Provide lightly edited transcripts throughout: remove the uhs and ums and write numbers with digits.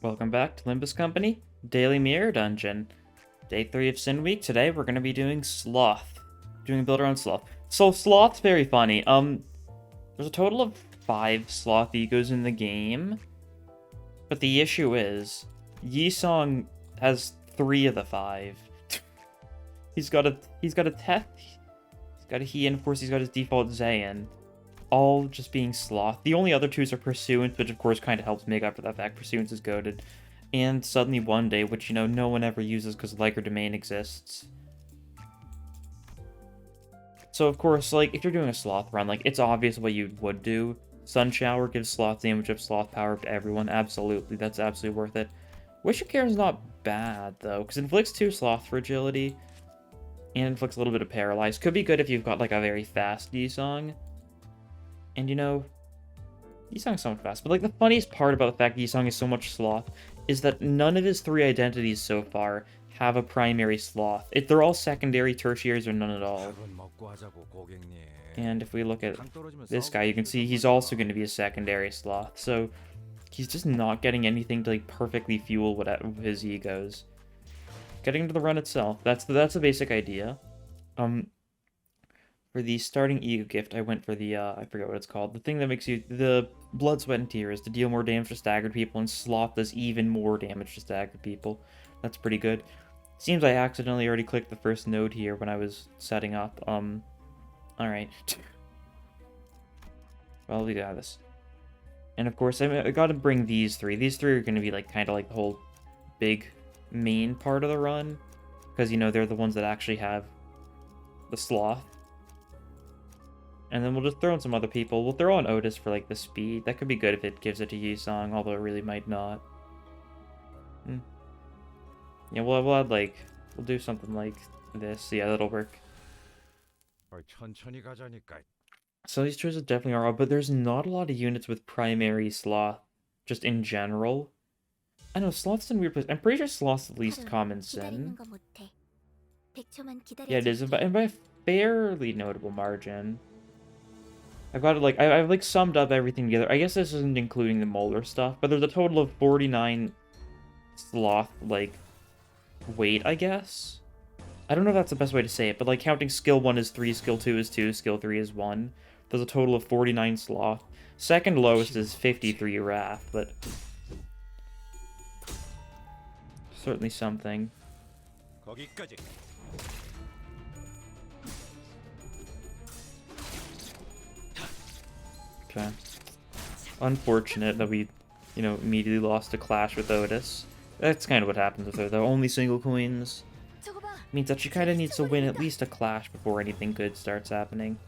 Welcome back to Limbus Company, Daily Mirror Dungeon. Day 3 of Sin Week. Today we're going to be doing Sloth. Doing a build around Sloth. So Sloth's very funny. There's a total of 5 Sloth E.G.Os in the game. But the issue is, Yi-Song has 3 of the 5. he's got a Teth, he's got a He, and of course he's got his default Zayn. All just being Sloth. The only other 2s are Pursuance, which of course kind of helps make up for that fact. Pursuance is goated. And Suddenly One Day, which, you know, no one ever uses because Liker Domain exists. So of course, like, if you're doing a Sloth run, like, it's obvious what you would do. Sun Shower gives Sloth damage of Sloth power to everyone. Absolutely, that's absolutely worth it. Wishing Care is not bad, though, because it inflicts 2 Sloth fragility, and inflicts a little bit of Paralyze. Could be good if you've got, like, a very fast Yi-Song. And, you know, Yi-Song's so fast. But, like, the funniest part about the fact Yi-Song is so much Sloth is that none of his 3 identities so far have a primary Sloth. They're all secondary, tertiaries, or none at all. And if we look at this guy, you can see he's also going to be a secondary Sloth. So he's just not getting anything to, like, perfectly fuel his E.G.Os. Getting into the run itself, that's the basic idea. For the starting E.G.O gift, I went for the, I forget what it's called. The thing that makes you, the Blood, Sweat, and Tears to deal more damage to staggered people, and Sloth does even more damage to staggered people. That's pretty good. Seems I accidentally already clicked the first node here when I was setting up. Alright. Well, we got this. And of course, I gotta bring these 3. These 3 are gonna be, like, kind of like the whole big main part of the run. Because, you know, they're the ones that actually have the Sloth. And then we'll just throw in some other people. We'll throw on Otis for, like, the speed. That could be good if it gives it to Yi-Song, although it really might not. Yeah, we'll add, like, we'll do something like this. Yeah, that'll work. So these choices definitely are odd, but there's not a lot of units with primary Sloth, just in general. I know, Sloth's in a weird place. I'm pretty sure Sloth's the least common sin. Yeah, it is, and by a fairly notable margin. I've got it, like, I've like summed up everything together. I guess this isn't including the molar stuff, but there's a total of 49 Sloth, like, weight, I guess? I don't know if that's the best way to say it, but, like, counting skill 1 is 3, skill 2 is 2, skill 3 is 1. There's a total of 49 Sloth. Second lowest is 53 Wrath, but certainly something. Okay. Unfortunate that we, you know, immediately lost a clash with Otis. That's kind of what happens with her, though. Only single queens means that she kind of needs to win at least a clash before anything good starts happening.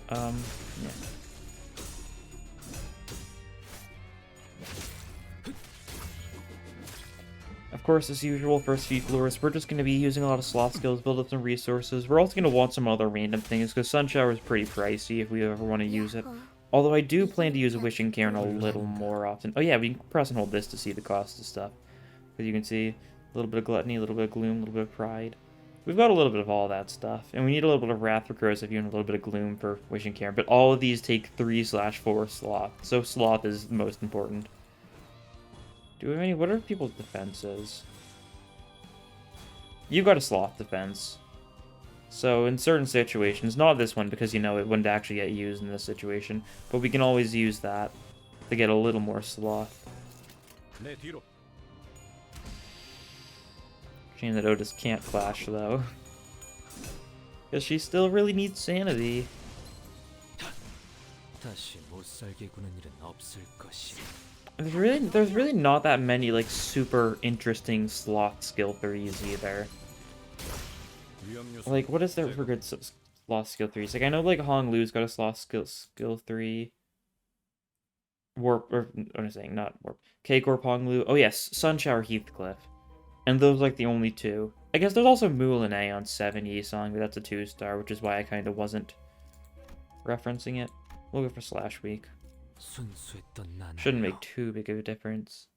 Yeah. Of course, as usual, for Sloth, we're just going to be using a lot of Sloth skills, build up some resources. We're also going to want some other random things, because Sun Shower is pretty pricey if we ever want to use it. Although I do plan to use a Wishing Cairn a little more often. Oh yeah, we can press and hold this to see the cost of stuff. As you can see, a little bit of Gluttony, a little bit of Gloom, a little bit of Pride. We've got a little bit of all that stuff. And we need a little bit of Wrath for Corrosive and a little bit of Gloom for Wishing Cairn. But all of these take 3/4 Sloth. So Sloth is the most important. Do we have any? What are people's defenses? You've got a Sloth defense. So in certain situations, not this one because, you know, it wouldn't actually get used in this situation, but we can always use that to get a little more Sloth. Shame that Otis can't clash, though. Because she still really needs sanity. There's really not that many, like, super interesting Sloth skill 3s either. Like, what is there for good Sloth skill 3s? Like, I know, like, Hong Lu's got a Sloth skill 3. Warp, or, what am I saying? Not Warp. K-Corp Hong Lu. Oh, yes, Sun Shower Heathcliff. And those, like, the only 2. I guess there's also Mulan on 7 Yi-Song, but that's a 2-star, which is why I kind of wasn't referencing it. We'll go for Slash Week. Shouldn't make too big of a difference.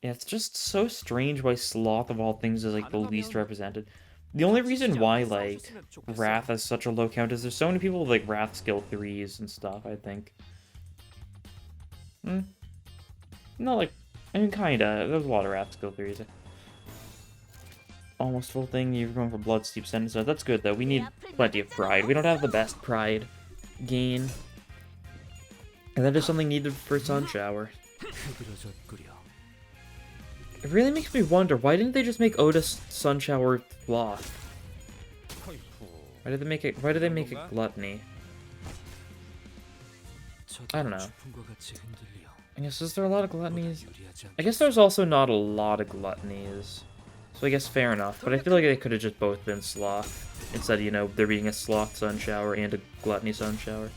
Yeah, it's just so strange why Sloth of all things is like the least represented. The only reason why, like, Wrath has such a low count is there's so many people with, like, Wrath skill 3s and stuff, I think. Not like... I mean, kinda. There's a lot of Wrath skill 3s. Almost full thing, you're going for Blood Steep Sentence. That's good, though. We need plenty of Pride. We don't have the best Pride gain. And that is something needed for Sun Shower. It really makes me wonder, why didn't they just make Otis Sun Shower Sloth? Why did they make it Gluttony? I don't know. I guess, is there a lot of Gluttonies? I guess there's also not a lot of Gluttonies. So I guess fair enough, but I feel like they could have just both been Sloth. Instead of, you know, there being a Sloth Sun Shower and a Gluttony Sun Shower.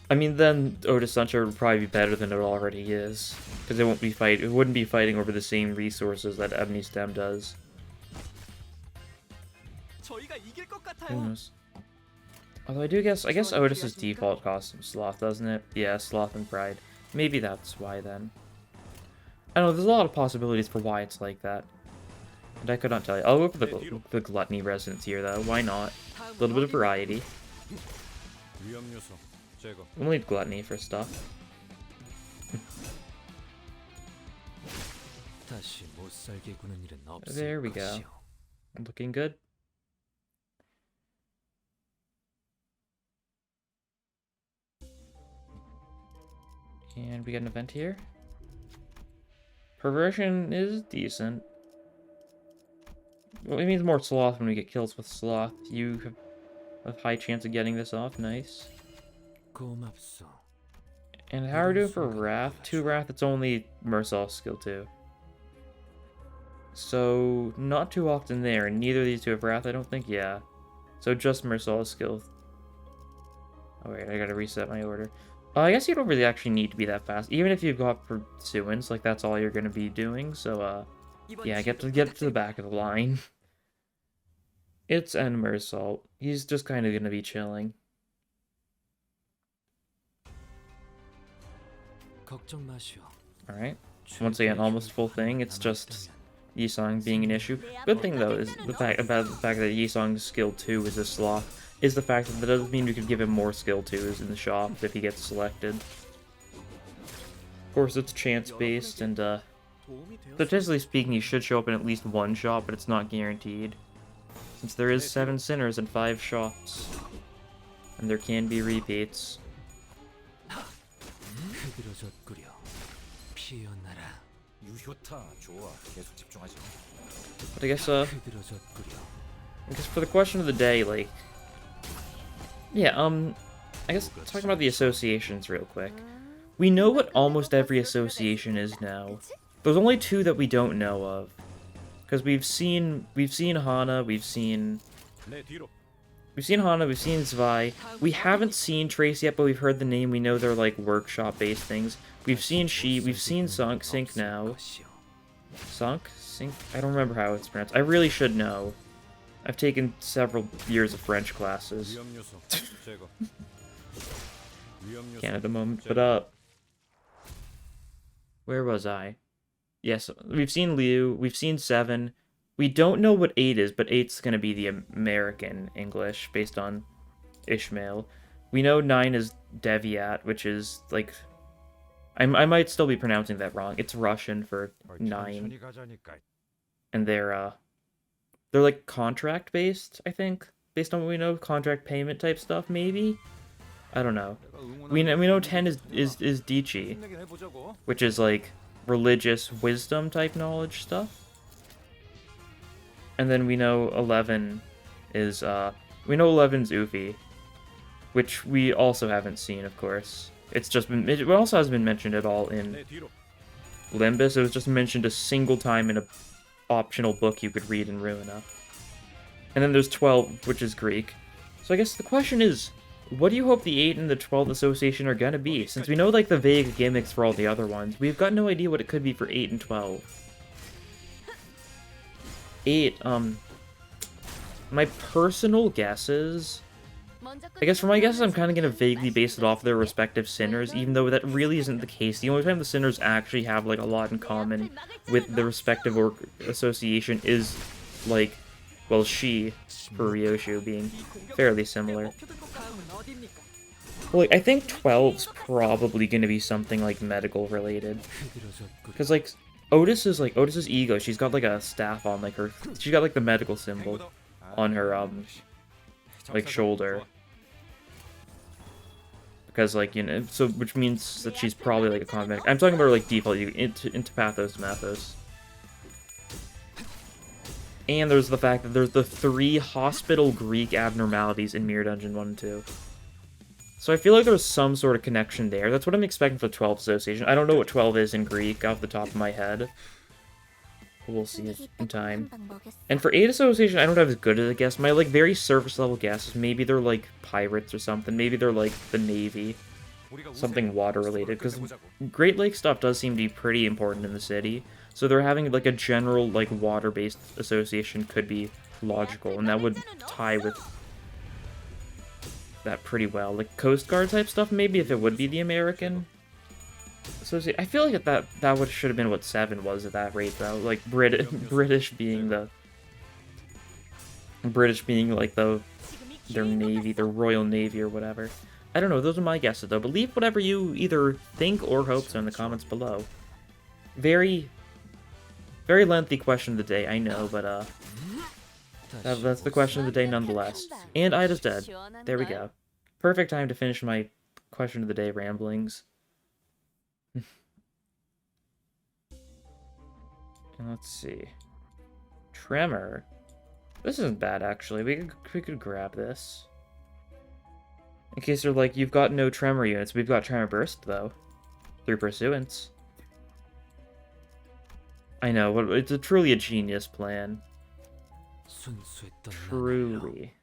I mean, then Otis Sun Shower would probably be better than it already is. Because it wouldn't be fighting over the same resources that Ebony Stem does. Who knows? Although I guess Otis's default costume Sloth, doesn't it? Yeah, Sloth and Pride. Maybe that's why then. I don't know, there's a lot of possibilities for why it's like that. And I could not tell you. I'll go for the Gluttony Resonance here, though. Why not? A little bit of variety. We'll need Gluttony for stuff. There we go. Looking good. And we get an event here. Perversion is decent. Well, it means more Sloth when we get kills with Sloth. You have a high chance of getting this off. Nice. And how are we doing for Wrath? 2 Wrath, it's only Mersal's skill 2. So, not too often there. And neither of these two have Wrath, I don't think. Yeah. So just Mersal's skill. Oh wait, I gotta reset my order. I guess you don't really actually need to be that fast. Even if you've got Pursuance, like that's all you're gonna be doing. So, yeah, get to the back of the line. It's Mersal. He's just kind of gonna be chilling. Alright. Once again, almost full thing. It's just Yisong being an issue. Good thing though is the fact that Yisong's skill 2 is a Sloth. Is the fact that doesn't mean we could give him more skill 2s in the shop if he gets selected. Of course, it's chance-based, and, statistically speaking, he should show up in at least one shop, but it's not guaranteed. Since there is 7 Sinners and 5 shops. And there can be repeats. But I guess for the question of the day, like... Yeah, I guess talking about the associations real quick. We know what almost every association is now. There's only 2 that we don't know of. Because we've seen Hana, we've seen Hana, we've seen Zwei. We haven't seen Trace yet, but we've heard the name. We know they're like workshop-based things. We've seen we've seen Sync now. Sync? I don't remember how it's pronounced. I really should know. I've taken several years of French classes. Can't at the moment, but where was I? Yes, we've seen Liu, we've seen 7. We don't know what 8 is, but 8's gonna be the American English, based on Ishmael. We know 9 is Deviat, which is, like... I might still be pronouncing that wrong. It's Russian for 9. And they're like contract-based, I think. Based on what we know, contract payment type stuff, maybe? I don't know. We know 10 is Dichi, which is like religious wisdom type knowledge stuff. And then we know 11 is eleven's Ufi, which we also haven't seen, of course. It also hasn't been mentioned at all in Limbus. It was just mentioned a single time in a optional book you could read in Ruina. And then there's 12, which is Greek. So I guess the question is, what do you hope the 8 and the 12th association are gonna be? Since we know like the vague gimmicks for all the other ones, we've got no idea what it could be for 8 and 12. 8, my personal guesses I guess for my guesses, I'm kind of going to vaguely base it off their respective sinners, even though that really isn't the case. The only time the sinners actually have, like, a lot in common with the respective association is, like, well, she, for Ryoshu, being fairly similar. Well, like, I think 12's probably going to be something, like, medical related. Because, like, Otis's E.G.O, she's got, like, a staff on, like, her... She's got, like, the medical symbol on her, like, shoulder. Because, like, you know, so, which means that she's probably, like, a convict. I'm talking about her, like, default, into Pathos to Mathos. And there's the fact that there's the 3 hospital Greek abnormalities in Mirror Dungeon 1 and 2. So I feel like there's some sort of connection there. That's what I'm expecting for the 12th association. I don't know what 12 is in Greek off the top of my head. We'll see it in time. And for 8 association, I don't have as good as a guess. My, like, very surface level guess is maybe they're, like, pirates or something. Maybe they're, like, the Navy. Something water related. Because Great Lake stuff does seem to be pretty important in the city. So they're having, like, a general, like, water-based association could be logical. And that would tie with that pretty well. Like, Coast Guard type stuff, maybe, if it would be the American associate. I feel like that should have been what 7 was at that rate, though. Like, British being like their navy, their Royal Navy or whatever. I don't know, those are my guesses, though. But leave whatever you either think or hope so in the comments below. Very, very lengthy question of the day, I know, but, that's the question of the day nonetheless. And Ida's dead. There we go. Perfect time to finish my question of the day ramblings. And let's see. Tremor. This isn't bad, actually. We could grab this. In case they're like, you've got no Tremor units. We've got Tremor Burst, though. 3 Pursuance. I know, but it's truly a genius plan. Truly.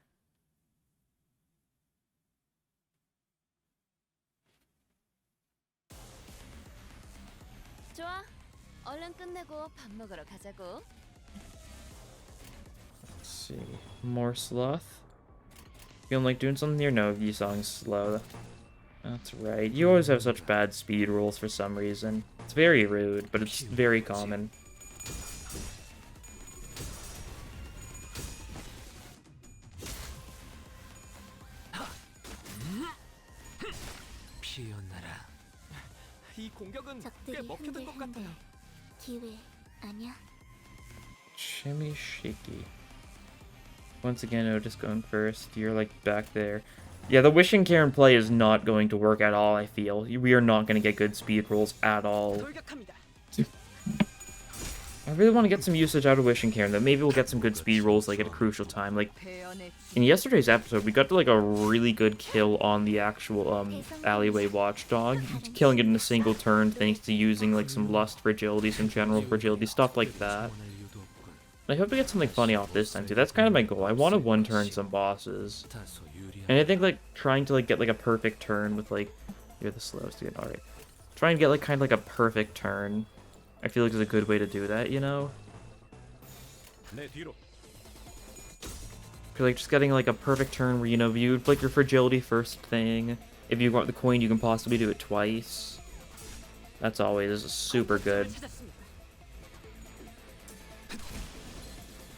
Let's see. More Sloth? Feeling like doing something here? No, E.G.Os slow. That's right. You always have such bad speed rules for some reason. It's very rude, but it's very common. Shimmy-shiki. Once again, Otis going first. You're, like, back there. Yeah, the Wishing Cairn play is not going to work at all, I feel. We are not going to get good speed rolls at all. I really want to get some usage out of Wishing Cairn, though. Maybe we'll get some good speed rolls, like, at a crucial time. Like, in yesterday's episode, we got to, like, a really good kill on the actual, alleyway watchdog. Killing it in a single turn, thanks to using, like, some lust fragility, some general fragility, stuff like that. I hope we get something funny off this time, too. That's kind of my goal. I want to one-turn some bosses. And I think, like, trying to, like, get, like, a perfect turn with, like... You're the slowest again. Alright. Trying to get, like, kind of, like, a perfect turn. I feel like it's a good way to do that, you know? Like, just getting, like, a perfect turn where, you know, you like your fragility first thing. If you want the coin, you can possibly do it twice. That's always super good.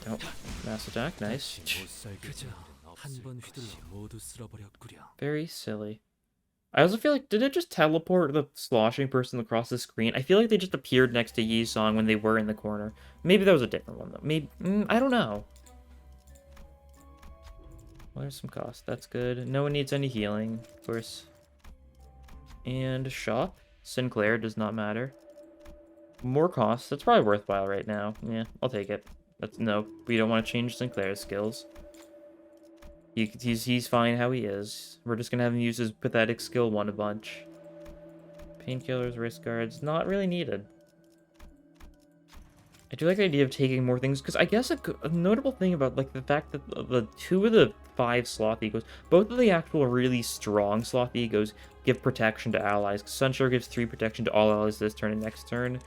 Oh, mass attack, nice. Very silly. I also feel like, did it just teleport the sloshing person across the screen? I feel like they just appeared next to Yi's song when they were in the corner. Maybe that was a different one, though. Maybe, I don't know. Well, there's some cost. That's good. No one needs any healing, of course. And shop. Sinclair does not matter. More cost. That's probably worthwhile right now. Yeah, I'll take it. No, we don't want to change Sinclair's skills. He's fine how he is. We're just gonna have him use his pathetic skill 1 a bunch. Painkillers, wrist guards, not really needed. I do like the idea of taking more things, because I guess a notable thing about, like, the fact that the 2 of the 5 Sloth E.G.Os, both of the actual really strong Sloth E.G.Os give protection to allies. Sunshore gives 3 protection to all allies this turn and next turn,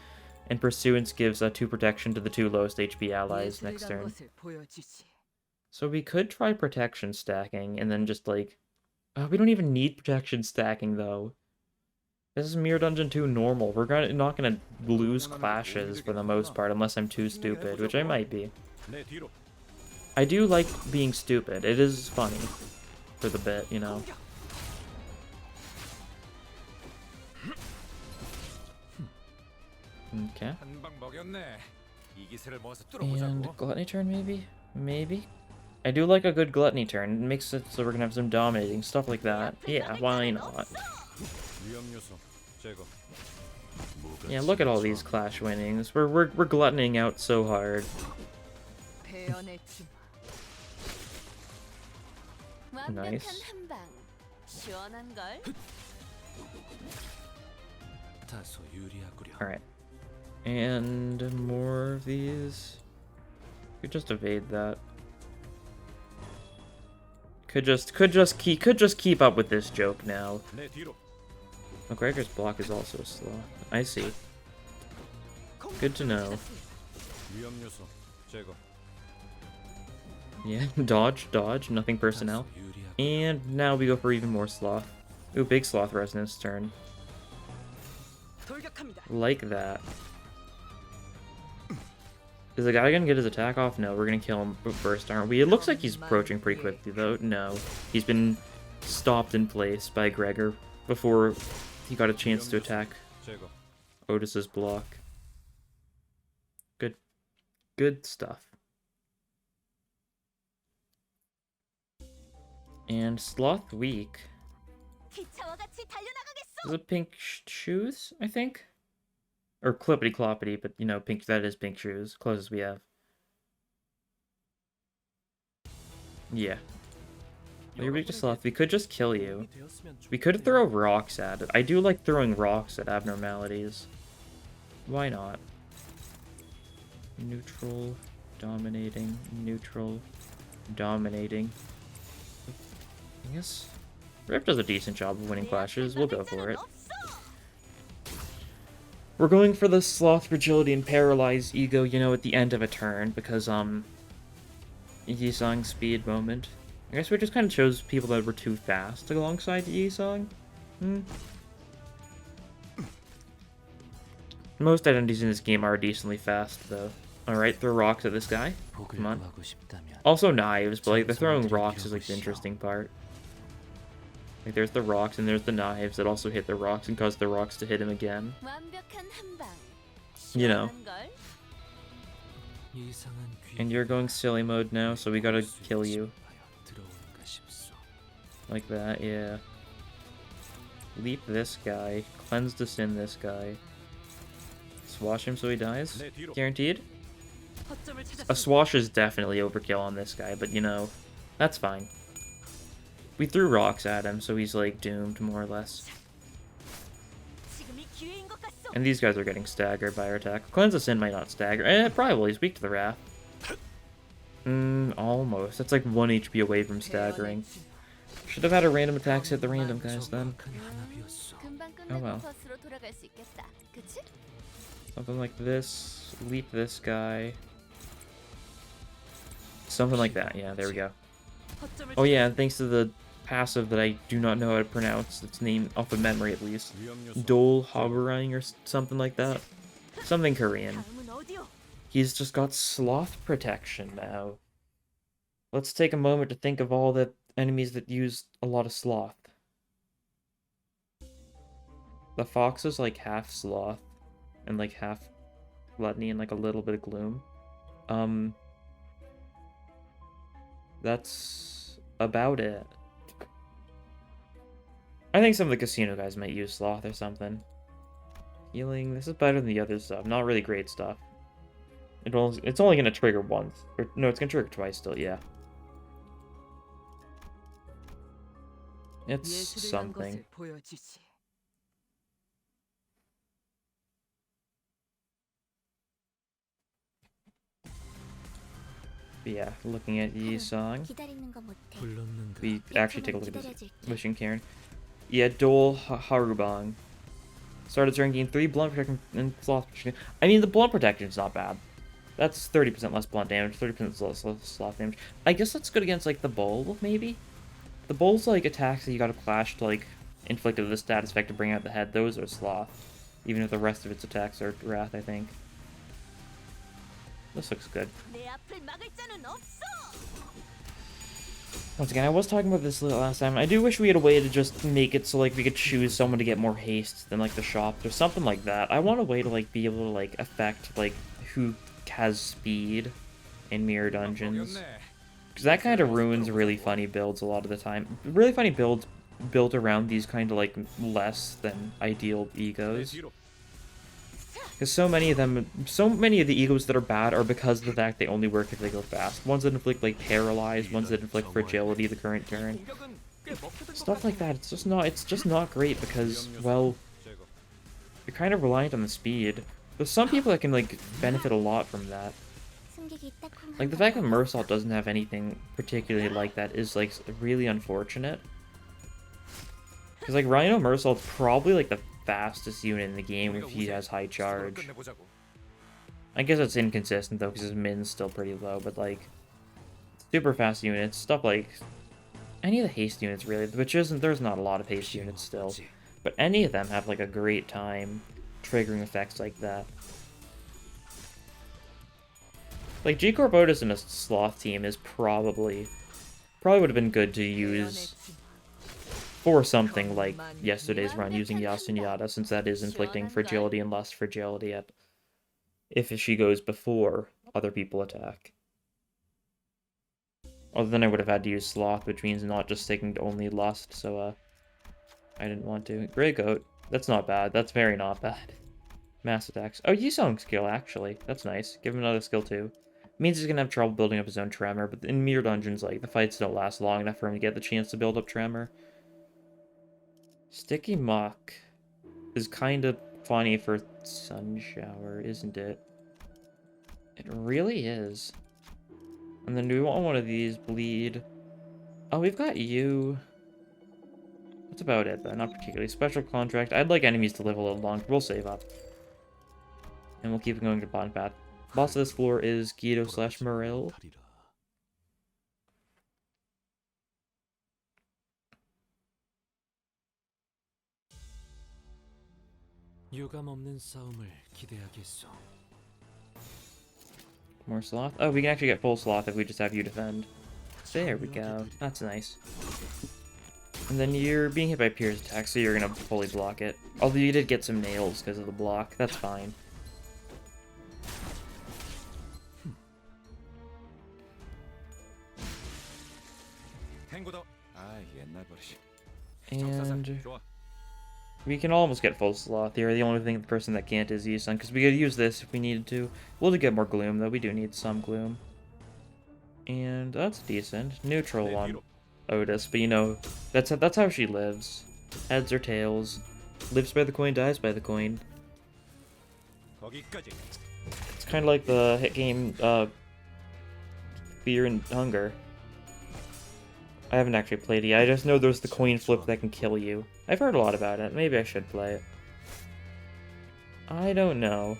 and Pursuance gives 2 protection to the 2 lowest HP allies next turn. So we could try protection stacking, and then just, like, We don't even need protection stacking, though. This is Mirror Dungeon 2 normal. Not gonna lose clashes for the most part, unless I'm too stupid, which I might be. I do like being stupid. It is funny. For the bit, you know. Okay. And Gluttony turn, maybe? Maybe? I do like a good Gluttony turn. It makes it so we're gonna have some dominating, stuff like that. Yeah, why not? Yeah, look at all these clash winnings. We're gluttoning out so hard. Nice. Alright. And more of these. Could just evade that. Could just keep up with this joke now. McGregor's block is also a Sloth. I see. Good to know. Yeah, dodge, nothing personnel. And now we go for even more Sloth. Ooh, big Sloth resonance turn. Like that. Is the guy gonna get his attack off? No, we're gonna kill him first, aren't we? It looks like he's approaching pretty quickly, though. No. He's been stopped in place by Gregor before he got a chance to attack Otis's block. Good stuff. And Sloth weak. Is it pink shoes, I think? Or clippity cloppity, but you know, pink, that is pink shoes. Closest we have. Yeah. You're weak to Sloth. We could just kill you. We could throw rocks at it. I do like throwing rocks at abnormalities. Why not? Neutral, dominating, neutral, dominating. I guess Rip does a decent job of winning clashes. We'll go for it. We're going for the Sloth, Fragility, and Paralyze Ego, you know, at the end of a turn, because, Yi-Song speed moment. I guess we just kind of chose people that were too fast alongside Yi-Song. Most identities in this game are decently fast, though. Alright, throw rocks at this guy. Come on. Also knives, but, like, the throwing rocks is, like, the interesting part. Like, there's the rocks, and there's the knives that also hit the rocks and cause the rocks to hit him again. You know. And you're going silly mode now, so we gotta kill you. Like that, yeah. Leap this guy. Cleanse to sin this guy. Swash him so he dies? Guaranteed? A swash is definitely overkill on this guy, but you know, that's fine. We threw rocks at him, so he's like doomed, more or less. And these guys are getting staggered by our attack. Cleanse of Sin might not stagger. Probably will. He's weak to the Wrath. Almost. That's like 1 HP away from staggering. Should have had a random attacks hit the random guys then. Oh well. Something like this. Leap this guy. Something like that. Yeah, there we go. Oh yeah, and thanks to the passive that I do not know how to pronounce, its name off of memory at least. Dole Hoberang or something like that. Something Korean. He's just got Sloth protection now. Let's take a moment to think of all the enemies that use a lot of Sloth. The Fox is like half Sloth and like half Gluttony and like a little bit of Gloom. That's about it. I think some of the casino guys might use Sloth or something. Healing. This is better than the other stuff. Not really great stuff. It's only going to trigger once. Or, no, it's going to trigger twice still, yeah. It's something. But yeah, looking at Yi-Song. We actually take a look at this Wishing Cairn. Yeah, Dole Harubang. Started turn gain 3 blunt protection and sloth protection. I mean, the blunt protection is not bad. That's 30% less blunt damage, 30% less sloth damage. I guess that's good against, like, the bowl, maybe? The bull's, like, attacks that you gotta clash to, like, inflict with the status effect to bring out the head, those are Sloth. Even if the rest of its attacks are Wrath, I think. This looks good. Once again, I was talking about this last time. I do wish we had a way to just make it so, like, we could choose someone to get more haste than, like, the shop or something like that. I want a way to, like, be able to, like, affect, like, who has speed in mirror dungeons. Because that kind of ruins really funny builds a lot of the time. Really funny builds built around these kind of, like, less than ideal E.G.Os. Because so many of the E.G.Os that are bad are because of the fact they only work if they go fast. Ones that inflict, like, paralyze, ones that inflict fragility the current turn. Stuff like that, it's just not great because, well, you're kind of reliant on the speed. There's some people that can, like, benefit a lot from that. Like, the fact that Mersault doesn't have anything particularly like that is, like, really unfortunate. Because, like, Rhino Mersault's probably, like, the fastest unit in the game if he has high charge. I guess it's inconsistent, though, because his min's still pretty low, but, like, super fast units, stuff like any of the haste units, really, which isn't, there's not a lot of haste units still, but any of them have, like, a great time triggering effects like that. Like, G-Corp Otis in a Sloth team is probably would have been good to use for something like yesterday's run using Yasunyata, since that is inflicting fragility and less fragility at if she goes before other people attack. Other than I would have had to use Sloth, which means not just sticking to only Lust, so I didn't want to. Grey Goat, that's not bad. That's very not bad. Mass attacks. Oh, Yusong skill, actually. That's nice. Give him another skill, too. Means he's gonna have trouble building up his own Tremor, but in mirror dungeons, like, the fights don't last long enough for him to get the chance to build up Tremor. Sticky Muck is kind of funny for Sun Shower, isn't it? It really is. And then do we want one of these? Bleed. Oh, we've got you. That's about it, though. Not particularly. Special Contract. I'd like enemies to live a little longer. We'll save up. And we'll keep going to bottom path. Boss of this floor is E.G.O/Morel. More Sloth. Oh, we can actually get full Sloth if we just have you defend. There we go. That's nice. And then you're being hit by Pierce attack, so you're gonna fully block it. Although you did get some nails because of the block. That's fine. And we can almost get full Sloth here. The only thing the person that can't is Yusung, because we could use this if we needed to. We'll get more Gloom, though. We do need some Gloom. And that's decent. Neutral on Otis, but you know, that's how she lives. Heads or tails. Lives by the coin, dies by the coin. It's kind of like the hit game, Fear and Hunger. I haven't actually played it yet. I just know there's the coin flip that can kill you. I've heard a lot about it. Maybe I should play it. I don't know.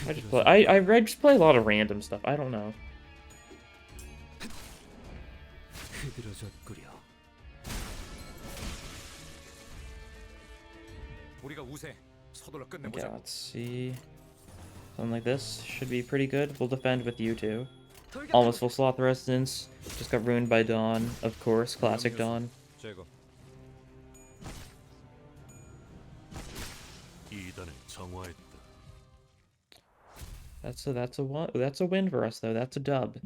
I just play a lot of random stuff. I don't know. Okay, let's see. Something like this should be pretty good. We'll defend with you two. Almost full Sloth Resistance. Just got ruined by Dawn, of course. Classic Dawn. That's a win for us, though. That's a dub,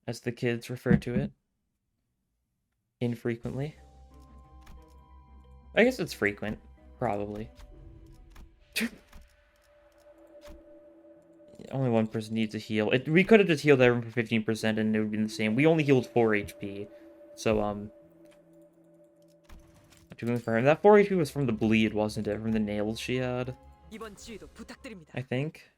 as the kids refer to it. Infrequently. I guess it's frequent, probably. Only one person needs a heal. We could have just healed everyone for 15% and it would have been the same. We only healed 4 HP. So, doing for him. That 4 HP was from the bleed, wasn't it? From the nails she had. I think.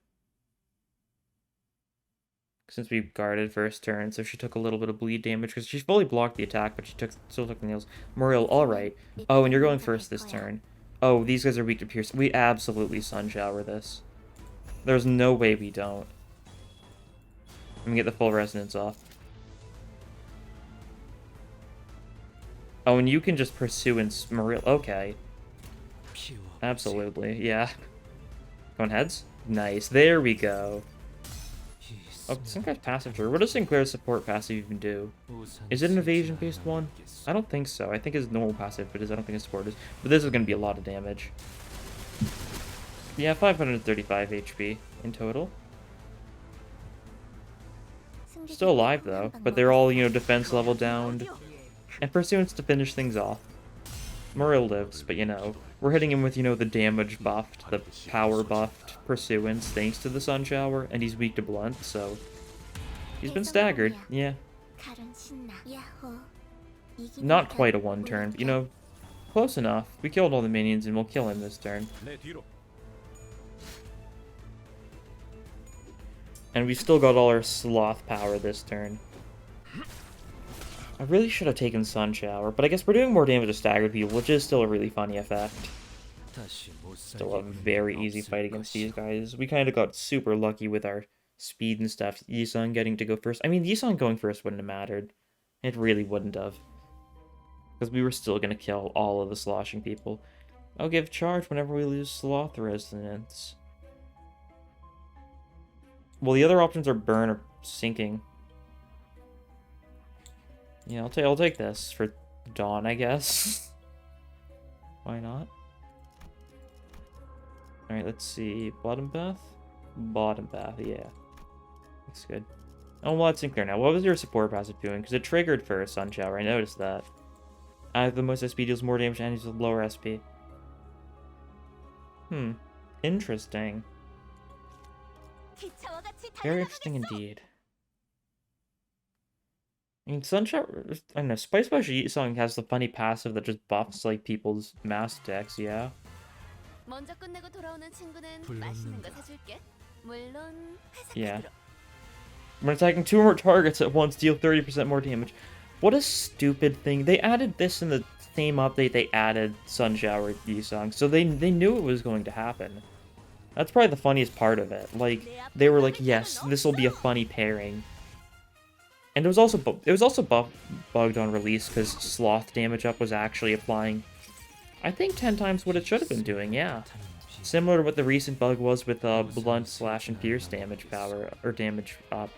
Since we guarded first turn, so she took a little bit of bleed damage because she fully blocked the attack, but she still took the nails. Morel, alright. Oh, and you're going first this turn. Oh, these guys are weak to pierce. We absolutely Sun Shower this. There's no way we don't. me get the full resonance off. Oh, and you can just pursue and okay. Absolutely, yeah. Going heads? Nice. There we go. Oh, some guy's passive trigger. What does Sinclair's support passive even do? Is it an evasion-based one? I don't think so. I think his normal passive it is. I don't think his support is. But this is going to be a lot of damage. Yeah, 535 HP in total. Still alive, though. But they're all, you know, defense level downed. And Pursuance to finish things off. Muriel lives, but, you know, we're hitting him with, you know, the damage buffed, the power buffed Pursuance thanks to the Sun Shower, and he's weak to Blunt, so... He's been staggered, yeah. Not quite a one turn, but, you know, close enough. We killed all the minions, and we'll kill him this turn. And we've still got all our Sloth power this turn. I really should have taken Sun Shower, but I guess we're doing more damage to staggered people, which is still a really funny effect. Still a very easy fight against these guys. We kind of got super lucky with our speed and stuff. Yi-Sun getting to go first. I mean, Yi-Sun going first wouldn't have mattered. It really wouldn't have. Because we were still going to kill all of the sloshing people. I'll give charge whenever we lose Sloth resonance. Well, the other options are burn or sinking. Yeah, I'll take this for Dawn, I guess. Why not? Alright, let's see. Bottom path? Bottom path, yeah. Looks good. Oh, well, that's Sinclair now. What was your support passive doing? Because it triggered for a Sun Shower, I noticed that. I have the most SP, deals more damage, and he's with lower SP. Interesting. Very interesting indeed. I mean, Sunshot, I don't know, Spice Bush Yi-Sung has the funny passive that just buffs, like, people's mass decks, yeah? Yeah. When attacking 2 or more targets at once, deal 30% more damage. What a stupid thing. They added this in the same update they added Sun Shower Yi-Sung, so they knew it was going to happen. That's probably the funniest part of it. Like, they were like, yes, this will be a funny pairing. And it was also bugged on release because Sloth damage up was actually applying, I think, 10 times what it should have been doing, yeah. Similar to what the recent bug was with Blunt, Slash, and Pierce damage power, or damage up.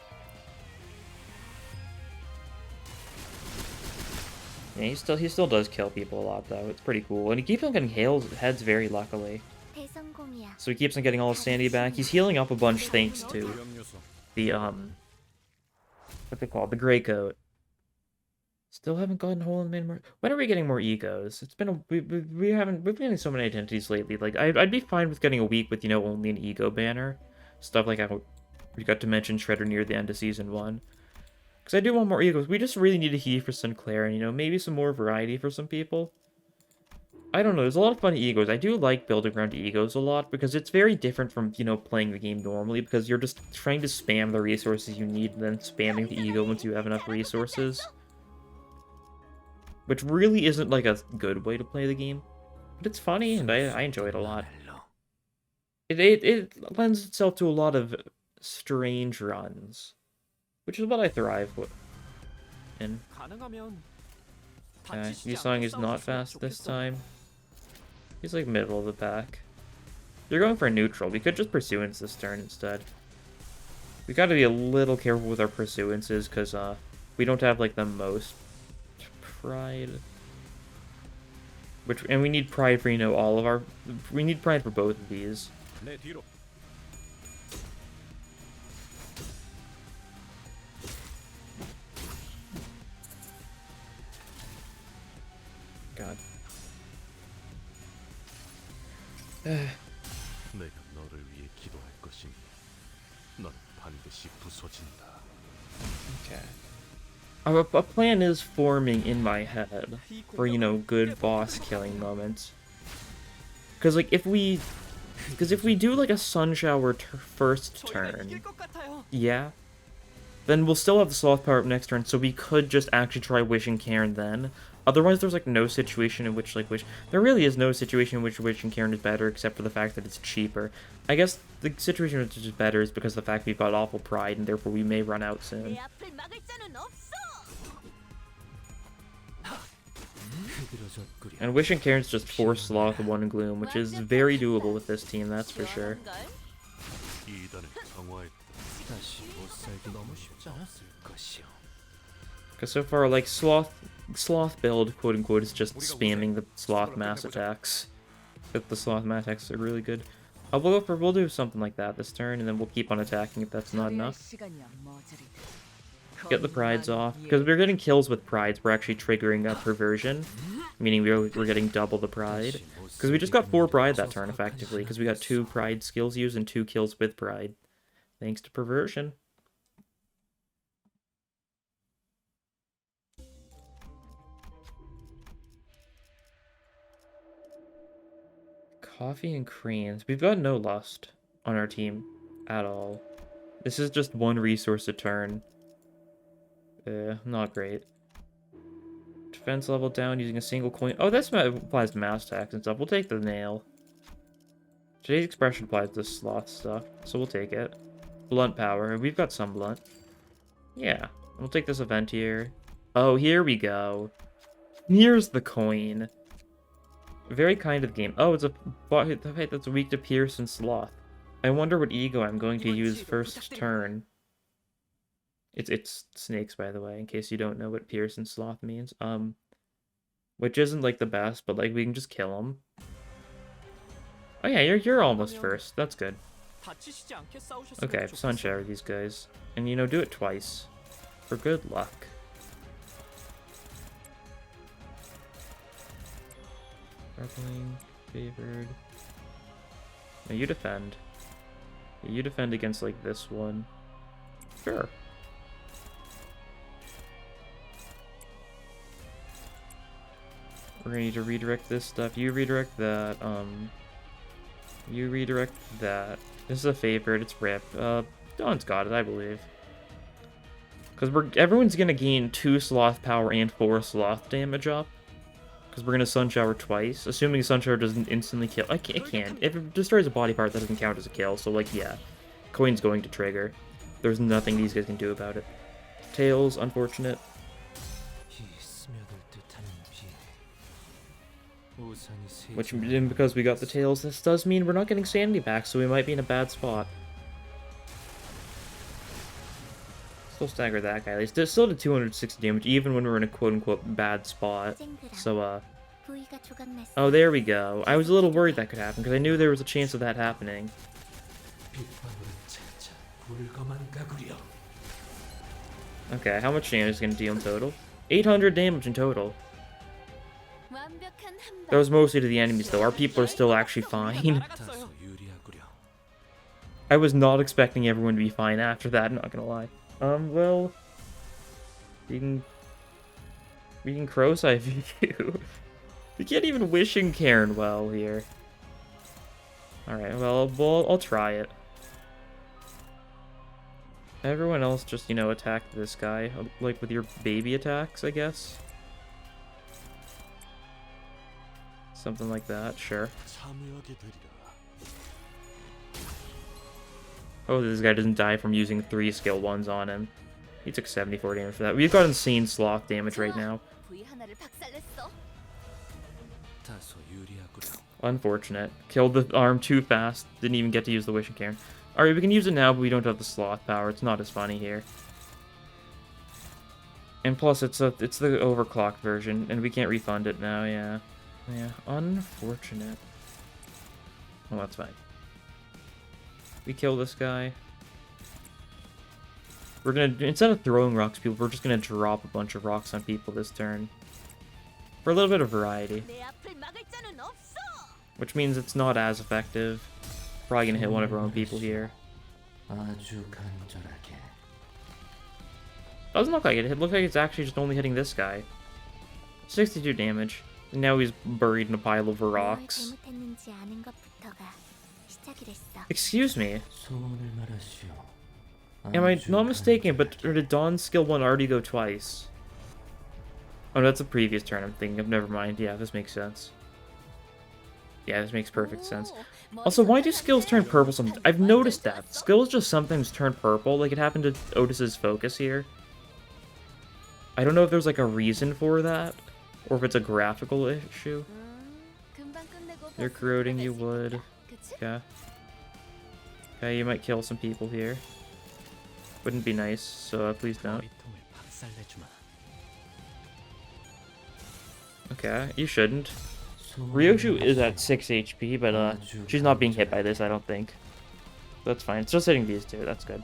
Yeah, he still does kill people a lot, though. It's pretty cool. And he keeps on getting heads very luckily. So he keeps on getting all his sanity back. He's healing up a bunch thanks to the, what they call the gray coat. Still haven't gotten whole and made more. When are we getting more E.G.Os? It's been we've been getting so many identities lately. Like I'd be fine with getting a week with, you know, only an E.G.O banner, stuff like how we got to mention Shredder near the end of season 1. Because I do want more E.G.Os. We just really need a He for Sinclair, and, you know, maybe some more variety for some people. I don't know, there's a lot of funny E.G.Os. I do like building around E.G.Os a lot, because it's very different from, you know, playing the game normally, because you're just trying to spam the resources you need, and then spamming the E.G.O once you have enough resources. Which really isn't, like, a good way to play the game. But it's funny, and I enjoy it a lot. It lends itself to a lot of strange runs. Which is what I thrive in. Okay, Yi-Sung is not fast this time. He's like middle of the pack. They're going for a neutral. We could just Pursuance this turn instead. We gotta be a little careful with our Pursuances, because we don't have like the most pride. And we need pride for, you know, all of our... We need pride for both of these. God. Okay. A plan is forming in my head for, you know, good boss killing moments. Because, like, if we do, like, a Sun Shower first turn, yeah, then we'll still have the Sloth power up next turn, so we could just actually try Wishing Cairn then. Otherwise, there's like no situation in which there really is no situation in which Wishing Karen is better except for the fact that it's cheaper. I guess the situation which is better is because of the fact we've got awful pride and therefore we may run out soon. And Wishing Karen's just 4 Sloth, 1 Gloom, which is very doable with this team, that's for sure. Because so far, like, Sloth build, quote-unquote, is just spamming the Sloth mass attacks. But the Sloth mass attacks are really good. We'll do something like that this turn, and then we'll keep on attacking if that's not enough. Get the prides off. Because we're getting kills with prides, we're actually triggering a perversion. Meaning we're getting double the pride. Because we just got 4 pride that turn, effectively. Because we got 2 pride skills used and 2 kills with pride. Thanks to perversion. Coffee and cranes. We've got no lust on our team at all. This is just 1 resource a turn. Not great. Defense level down using a single coin. Oh, this applies to mass attacks and stuff. We'll take the nail. Today's expression applies to Sloth stuff, so we'll take it. Blunt power. We've got some blunt. Yeah. We'll take this event here. Oh, here we go. Here's the coin. Very kind of game. Oh, it's a fight that's weak to Pierce and Sloth. I wonder what ego I'm going to use first turn. It's snakes, by the way, in case you don't know what Pierce and Sloth means. Which isn't like the best, but like we can just kill them. Oh yeah, you're almost first. That's good. Okay, Sun Shower these guys, and you know, do it twice for good luck. Sparkling, favored. Now you defend. You defend against like this one. Sure. We're gonna need to redirect this stuff. You redirect that. You redirect that. This is a favorite. It's Rip. Dawn's got it, I believe. Because everyone's gonna gain 2 Sloth power and 4 Sloth damage up. Because we're gonna Sun Shower twice, assuming Sun Shower doesn't instantly kill. It can't. If it destroys a body part, that doesn't count as a kill. So like, yeah, coin's going to trigger. There's nothing these guys can do about it. Tails, unfortunate. Which, because we got the tails, this does mean we're not getting sanity back, so we might be in a bad spot. Still stagger that guy. They still did 260 damage, even when we're in a quote-unquote bad spot. So, oh, there we go. I was a little worried that could happen, because I knew there was a chance of that happening. Okay, how much damage is going to deal in total? 800 damage in total. That was mostly to the enemies, though. Our people are still actually fine. I was not expecting everyone to be fine after that, not gonna lie. Well... We can Crow-Side you. We can't even Wishing Karen well here. Alright, well, I'll try it. Everyone else just, you know, attack this guy. Like, with your baby attacks, I guess. Something like that, sure. Oh, this guy doesn't die from using 3 skill 1s on him. He took 74 damage for that. We've got insane Sloth damage right now. Unfortunate. Killed the arm too fast. Didn't even get to use the Wishing Karen. Alright, we can use it now, but we don't have the Sloth power. It's not as funny here. And plus, it's the overclocked version, and we can't refund it now, yeah. Yeah, unfortunate. Well, that's fine. We kill this guy. We're gonna, instead of throwing rocks people, we're just gonna drop a bunch of rocks on people this turn. For a little bit of variety. Which means it's not as effective. Probably gonna hit one of our own people here. Doesn't look like it. It looks like it's actually just only hitting this guy. 62 damage. And now he's buried in a pile of rocks. Excuse me. Am I not mistaken, but did Dawn's skill 1 already go twice? Oh, that's a previous turn I'm thinking of. Never mind. Yeah, this makes sense. Yeah, this makes perfect sense. Also, why do skills turn purple sometimes? I've noticed that. Skills just sometimes turn purple. Like, it happened to Otis's focus here. I don't know if there's, like, a reason for that. Or if it's a graphical issue. You're corroding, you would. Okay. Okay, you might kill some people here. Wouldn't be nice, so please don't. Okay, you shouldn't. Ryoshu is at 6 HP, but she's not being hit by this, I don't think. That's fine. It's just hitting these two. That's good.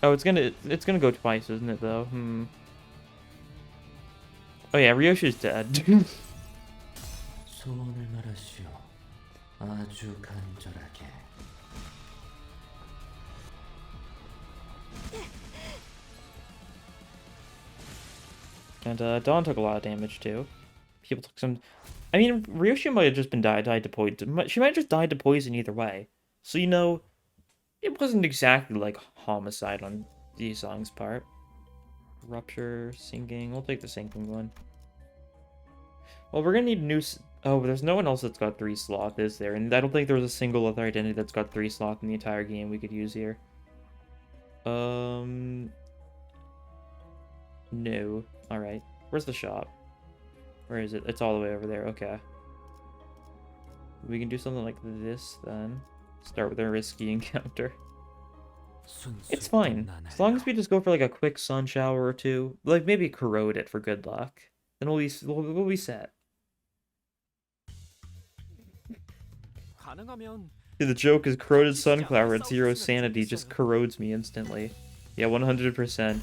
Oh, it's gonna go twice, isn't it, though? Oh yeah, Ryoshu's dead. And Dawn took a lot of damage too. People took some. I mean, Ryoshu might have just been died to poison. She might have just died to poison either way. So, you know, it wasn't exactly like homicide on Yi-Song's part. Rupture, sinking. We'll take the sinking one. Well, we're gonna need new. Oh, there's no one else that's got 3 Sloth, is there? And I don't think there's a single other identity that's got 3 Sloth in the entire game we could use here. No. Alright. Where's the shop? Where is it? It's all the way over there. Okay. We can do something like this, then. Start with a risky encounter. It's fine. As long as we just go for, like, a quick sun shower or two. Like, maybe corrode it for good luck. Then we'll be set. The joke is corroded sunflower at 0 sanity just corrodes me instantly. Yeah, 100%.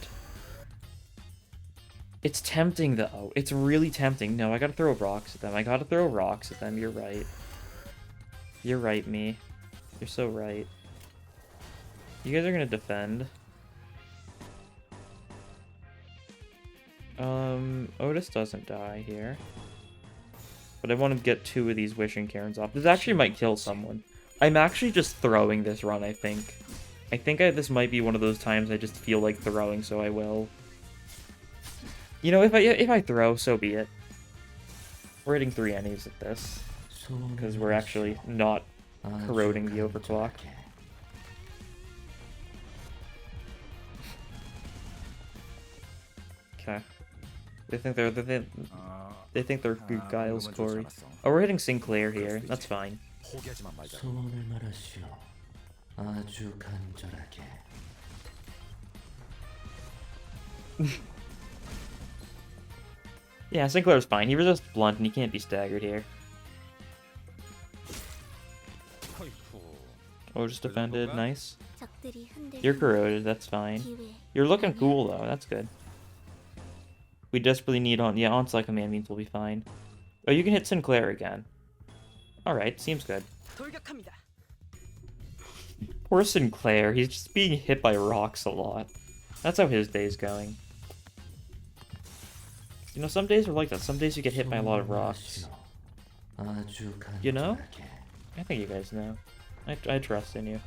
It's tempting, though. It's really tempting. No, I gotta throw rocks at them. I gotta throw rocks at them. You're right. You're right, me. You're so right. You guys are gonna defend. Otis doesn't die here. But I want to get 2 of these wishing Karens off. This actually might kill someone. I'm actually just throwing this run, I think. This might be one of those times I just feel like throwing, so I will. You know, if I throw, so be it. We're hitting 3 enemies at this. Because we're actually not corroding the overclock. Okay. They think they're Giles Corey. Oh, we're hitting Sinclair here. That's fine. Yeah, Sinclair's fine. He resists blunt and he can't be staggered here. Oh, just defended. Nice. You're corroded. That's fine. You're looking cool, though. That's good. We desperately need Onslaught Command means we'll be fine. Oh, you can hit Sinclair again. Alright, seems good. Poor Sinclair, he's just being hit by rocks a lot. That's how his day's going. You know, some days are like that. Some days you get hit by a lot of rocks. You know? I think you guys know. I trust in you.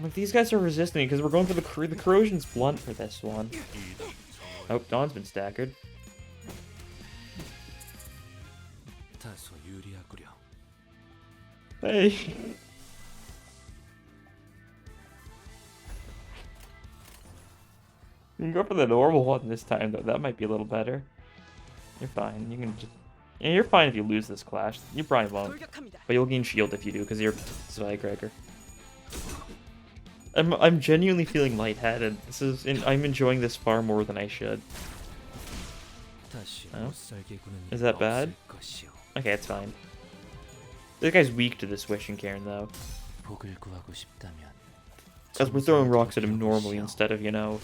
Like, these guys are resisting because we're going for the corrosion's blunt for this one. Oh, Dawn's been staggered. Hey. You can go for the normal one this time, though. That might be a little better. You're fine. You can just... Yeah, you're fine if you lose this clash. You probably won't. But you'll gain shield if you do, because you're Zweigregger. I'm genuinely feeling lightheaded. I'm enjoying this far more than I should. Oh? Is that bad? Okay, it's fine. This guy's weak to this wishing Karen, though. Because we're throwing rocks at him normally instead of, you know,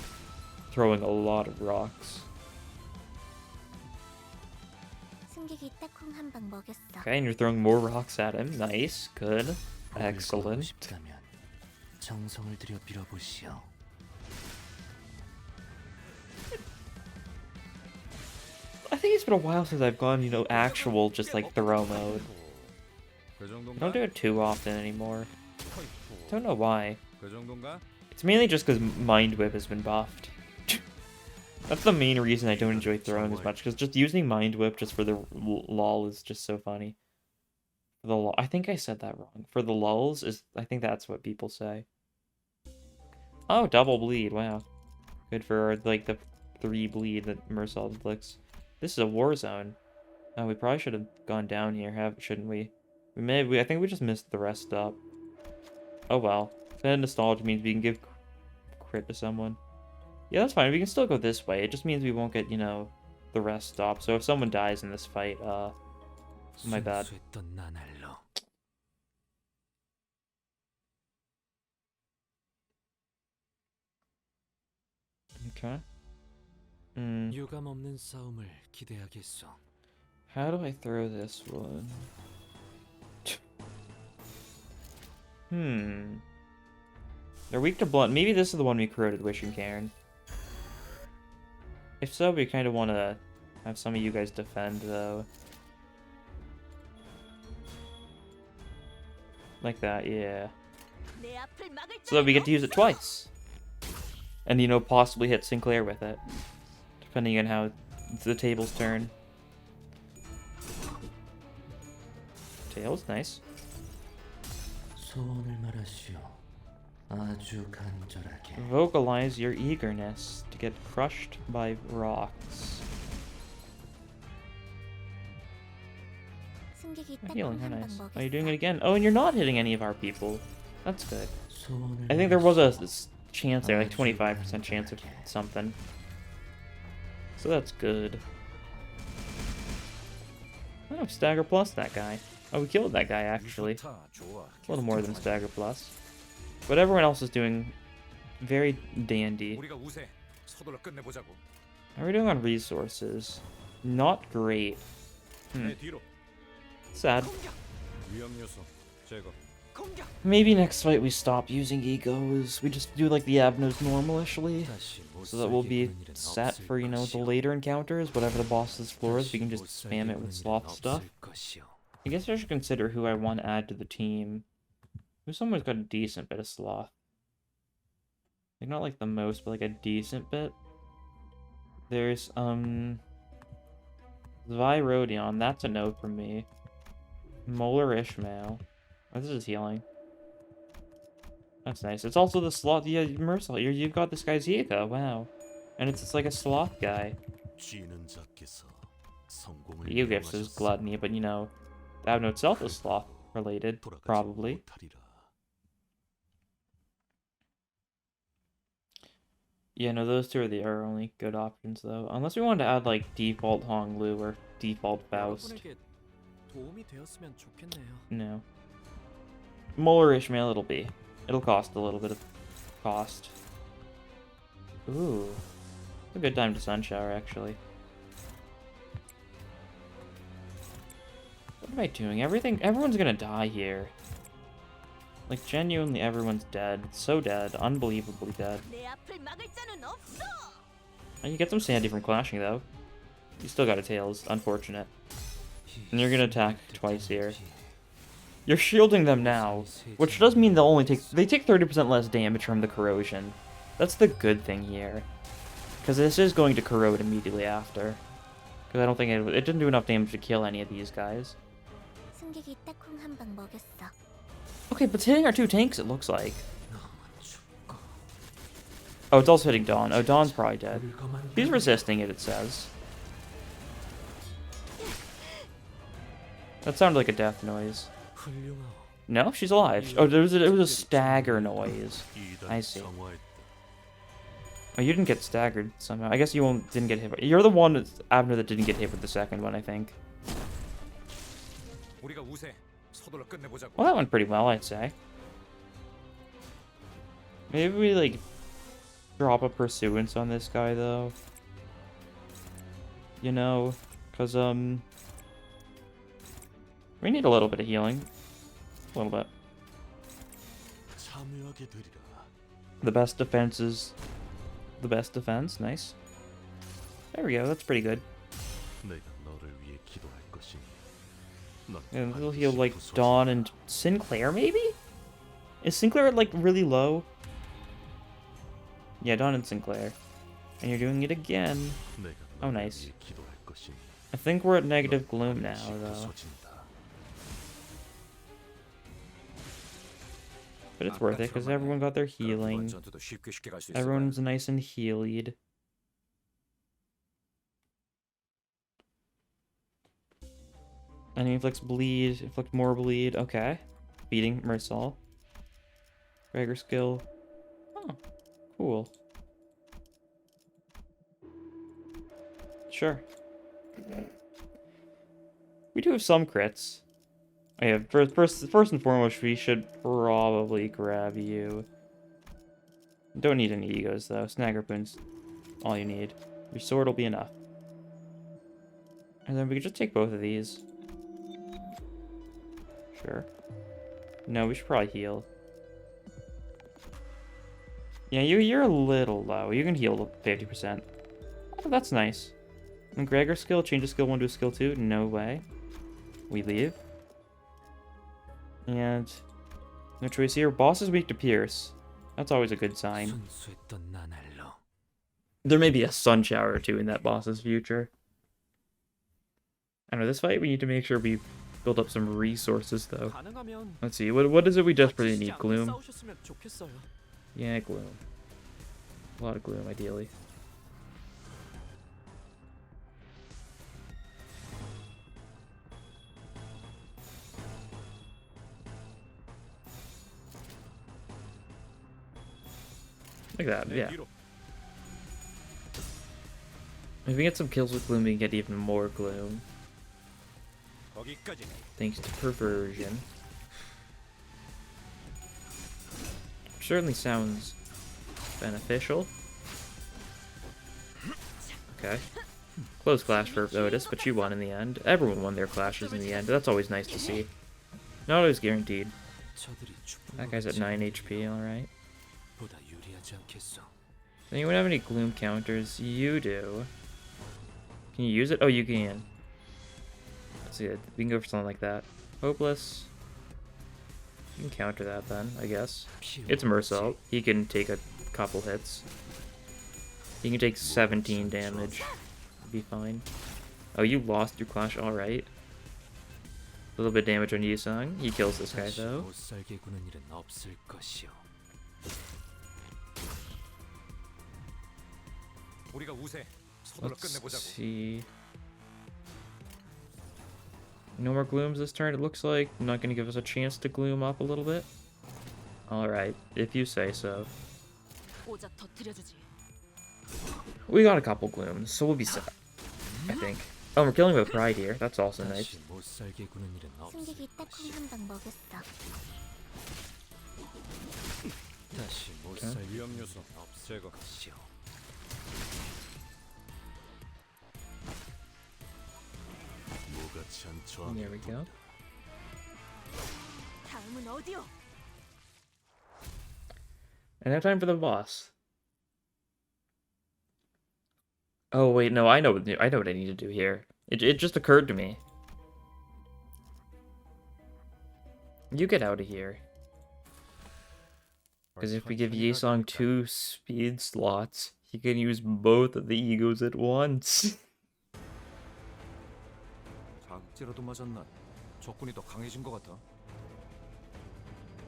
throwing a lot of rocks. Okay, and you're throwing more rocks at him. Nice. Good. Excellent. I think it's been a while since I've gone, you know, actual just like throw mode. I don't do it too often anymore. Don't know why. It's mainly just because Mind Whip has been buffed. That's the main reason I don't enjoy throwing as much, because just using Mind Whip just for the lol is just so funny. For the I think I said that wrong. For the lulls is, I think that's what people say. Oh, double bleed, wow. Good for, like, the 3 bleed that Mersault inflicts. This is a war zone. Oh, we probably should have gone down here, shouldn't we? I think we just missed the rest stop. Oh well. Then nostalgia means we can give crit to someone. Yeah, that's fine. We can still go this way. It just means we won't get, you know, the rest stop. So if someone dies in this fight, my bad. Okay. How do I throw this one? They're weak to blunt. Maybe this is the one we corroded Wishing Cairn. If so, we kind of want to have some of you guys defend, though. Like that, yeah. So that we get to use it twice. And, you know, possibly hit Sinclair with it. Depending on how the tables turn. Tails, nice. Vocalize your eagerness to get crushed by rocks. Healing, how nice. Oh, you're doing it again. Oh, and you're not hitting any of our people. That's good. I think there was a chance there, like 25% chance of something. So that's good. Oh, stagger plus that guy. Oh, we killed that guy, actually. A little more than stagger plus. But everyone else is doing very dandy. How are we doing on resources? Not great. Sad. Maybe next fight we stop using E.G.Os. We just do like the Abnos normalishly. So that we'll be set for, you know, the later encounters. Whatever the boss's floor is, we can just spam it with Sloth stuff. I guess I should consider who I want to add to the team. Who's someone who's got a decent bit of Sloth? Like, not like the most, but like a decent bit. There's, Zvirodion, that's a no from me. Molar Ishmael. Oh, this is healing. That's nice. It's also the Sloth. Yeah, Mersault, you've got this guy's Yiga. Wow. And it's like a Sloth guy. E.G.Os is Gluttony, but you know, the Abno itself is Sloth related, probably. Yeah, no, those two are the only good options, though. Unless we wanted to add, like, default Hong Lu or default Faust. No. Molar Ishmael it'll be. It'll cost a little bit of cost. Ooh. A good time to Sun Shower, actually. What am I doing? Everyone's gonna die here. Like, genuinely, everyone's dead. So dead. Unbelievably dead. And you get some Sandy from clashing, though. You still got a Tails. Unfortunate. And you're gonna attack twice here. You're shielding them now, which does mean they take 30% less damage from the corrosion. That's the good thing here. Because this is going to corrode immediately after. Because I don't think it didn't do enough damage to kill any of these guys. Okay, but it's hitting our 2 tanks, it looks like. Oh, it's also hitting Dawn. Oh, Dawn's probably dead. He's resisting it, it says. That sounded like a death noise. No, she's alive. Oh, it was a stagger noise. I see. Oh, you didn't get staggered somehow. I guess you didn't get hit. You're the one, Abner, that didn't get hit with the second one, I think. Well, that went pretty well, I'd say. Maybe we, like, drop a Pursuance on this guy, though. You know, because, we need a little bit of healing. A little bit. The best defense is the best defense. Nice. There we go. That's pretty good. And he'll heal, like, Dawn and Sinclair, maybe? Is Sinclair, like, really low? Yeah, Dawn and Sinclair. And you're doing it again. Oh, nice. I think we're at negative gloom now, though. But it's worth it, because everyone got their healing. Everyone's nice and healed. And he inflicts bleed, inflict more bleed. Okay. Beating Mersal. Gregor skill. Oh, cool. Sure. We do have some crits. Oh, yeah, first and foremost, we should probably grab you. Don't need any E.G.Os, though. Snag harpoon's all you need. Your sword will be enough. And then we could just take both of these. Sure. No, we should probably heal. Yeah, you're a little low. You can heal to 50%. Oh, that's nice. And Gregor skill, change a skill 1 to a skill 2? No way. We leave. And no choice here. Boss is weak to Pierce. That's always a good sign. There may be a sun shower or two in that boss's future. I know, this fight we need to make sure we build up some resources, though. Let's see, what is it we desperately need? Gloom? Yeah, gloom. A lot of gloom, ideally. Like that, yeah. If we get some kills with gloom, we can get even more gloom. Thanks to perversion. Certainly sounds beneficial. Okay. Close clash for Otis, but you won in the end. Everyone won their clashes in the end. That's always nice to see. Not always guaranteed. That guy's at 9 HP, alright. Anyone have any gloom counters? You do. Can you use it? Oh, you can. Let's see, we can go for something like that. Hopeless. You can counter that then, I guess. It's Mersal. He can take a couple hits. He can take 17 damage. Be fine. Oh, you lost your clash, alright. A little bit of damage on Yusung. He kills this guy though. Let's see. No more glooms this turn, it looks like. Not gonna give us a chance to gloom up a little bit. Alright, if you say so. We got a couple glooms, so we'll be set, I think. Oh, we're killing with pride here. That's also nice. There we go. And now time for the boss. Oh wait, no, I know what I need to do here. It just occurred to me. You get out of here. Because if we give Yesong 2 speed slots, he can use both of the E.G.Os at once.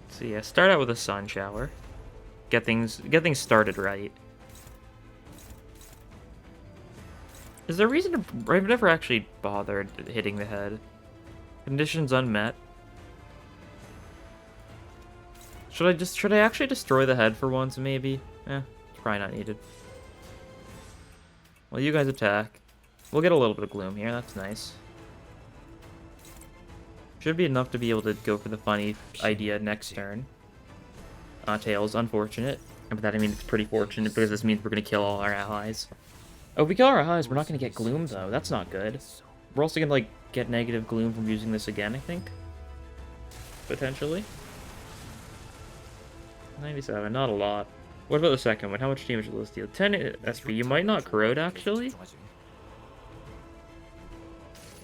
So yeah, start out with a sun shower. Get things started right. Is there a reason to... I've never actually bothered hitting the head. Conditions unmet. Should I actually destroy the head for once, maybe? It's probably not needed. Well, you guys attack. We'll get a little bit of gloom here, that's nice. Should be enough to be able to go for the funny idea next turn. Tails, unfortunate. And by that I mean it's pretty fortunate, because this means we're gonna kill all our allies. Oh, if we kill our allies, we're not gonna get gloom, though. That's not good. We're also gonna, like, get negative gloom from using this again, I think. Potentially. 97, not a lot. What about the second one? How much damage will this deal? 10 SP. You might not corrode, actually.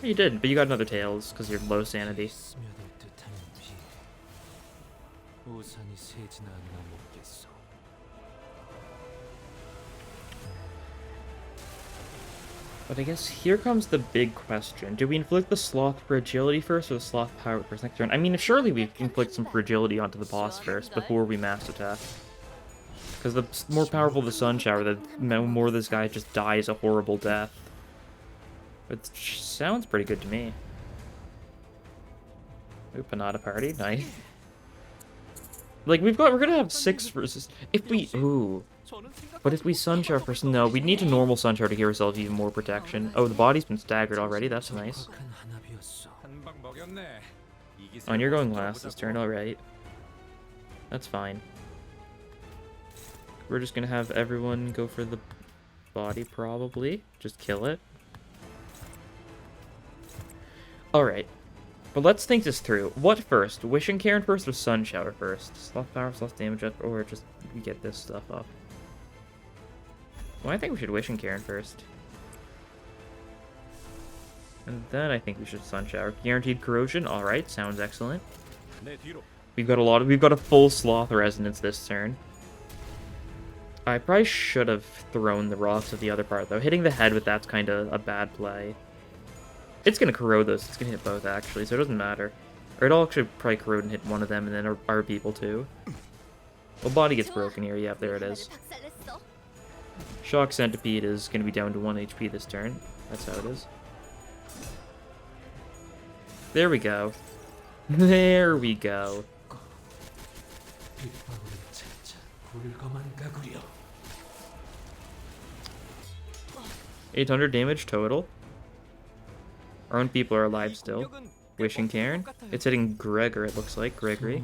You did, but you got another Tails, because you're low sanity. But I guess here comes the big question. Do we inflict the Sloth fragility first or the Sloth power first next turn? I mean, surely we can inflict some fragility onto the boss first before we mass attack. Because the more powerful the Sun Shower, the more this guy just dies a horrible death. It sounds pretty good to me. Ooh, Panada Party, nice. Like, we're gonna have 6 versus... If we... Ooh. But if we Sun Shower first... No, we need to normal Sun Shower to give ourselves even more protection. Oh, the body's been staggered already, that's nice. Oh, and you're going last this turn, alright. That's fine. We're just gonna have everyone go for the body, probably. Just kill it. Alright. But let's think this through. What first? Wishing Cairn first or Sun Shower first? Sloth power, Sloth damage up, or just get this stuff up? Well, I think we should Wishing Cairn first. And then I think we should Sun Shower. Guaranteed Corrosion, alright, sounds excellent. We've got a full Sloth Resonance this turn. I probably should have thrown the rocks at the other part, though. Hitting the head with that's kind of a bad play. It's going to corrode those. It's going to hit both, actually, so it doesn't matter. Or it'll actually probably corrode and hit one of them, and then our people, too. Well, body gets broken here. Yep, there it is. Shock Centipede is going to be down to 1 HP this turn. That's how it is. There we go. There we go. 800 damage total. Our own people are alive still. Wishing Cairn. It's hitting Gregor, it looks like. Gregory.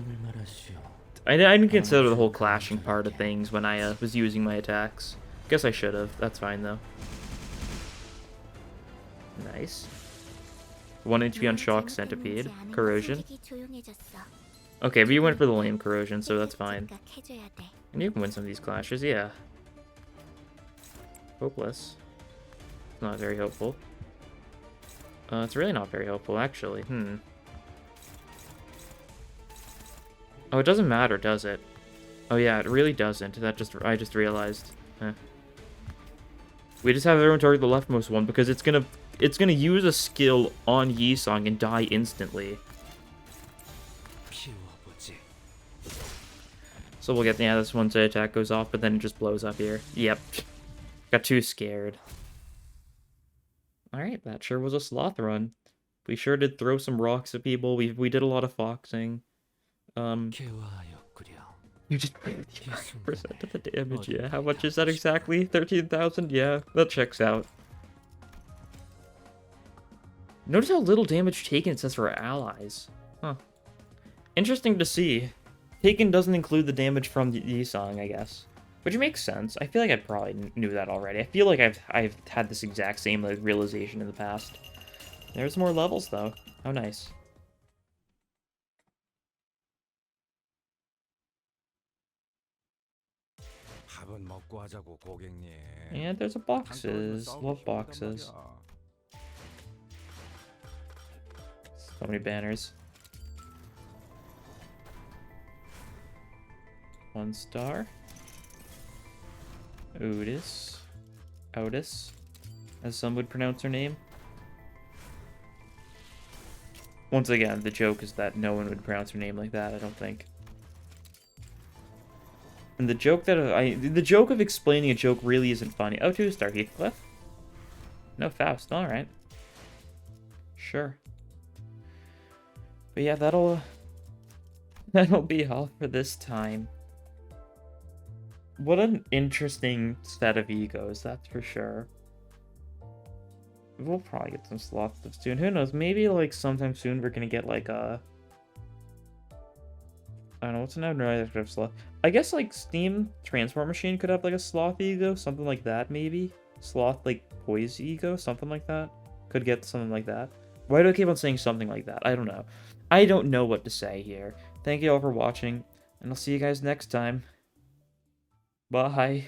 I didn't consider the whole clashing part of things when I was using my attacks. Guess I should have. That's fine, though. Nice. 1 HP on Shock Centipede. Corrosion. Okay, but you went for the lame Corrosion, so that's fine. And you can win some of these clashes, yeah. Hopeless. Not very hopeful. It's really not very hopeful, actually. Oh, it doesn't matter, does it? Oh yeah, it really doesn't. I just realized. We just have everyone target the leftmost one because it's gonna use a skill on Yi-Song and die instantly. So we'll get, yeah, this one's attack goes off, but then it just blows up here. Yep. Got too scared. Alright, that sure was a Sloth run. We sure did throw some rocks at people. We did a lot of foxing. You just 5% of the damage, yeah. How much is that exactly? 13,000? Yeah, that checks out. Notice how little damage taken it says for our allies. Huh. Interesting to see. Taken doesn't include the damage from the Yi-Song, I guess. Which makes sense. I feel like I probably knew that already. I feel like I've had this exact same like, realization in the past. There's more levels, though. How nice. And there's a boxes. Love boxes. So many banners. 1 star. Otis. Otis, as some would pronounce her name. Once again, the joke is that no one would pronounce her name like that, I don't think. And the joke of explaining a joke really isn't funny. Oh, 2-star Heathcliff. No Faust, alright. Sure. But yeah, that'll be all for this time. What an interesting set of E.G.Os, that's for sure. We'll probably get some Sloth stuff soon. Who knows? Maybe like sometime soon we're gonna get like a... I don't know, what's another Sloth? I guess like Steam Transport Machine could have like a Sloth E.G.O, something like that maybe? Sloth like Poise E.G.O, something like that? Could get something like that. Why do I keep on saying something like that? I don't know. I don't know what to say here. Thank you all for watching, and I'll see you guys next time. Bye.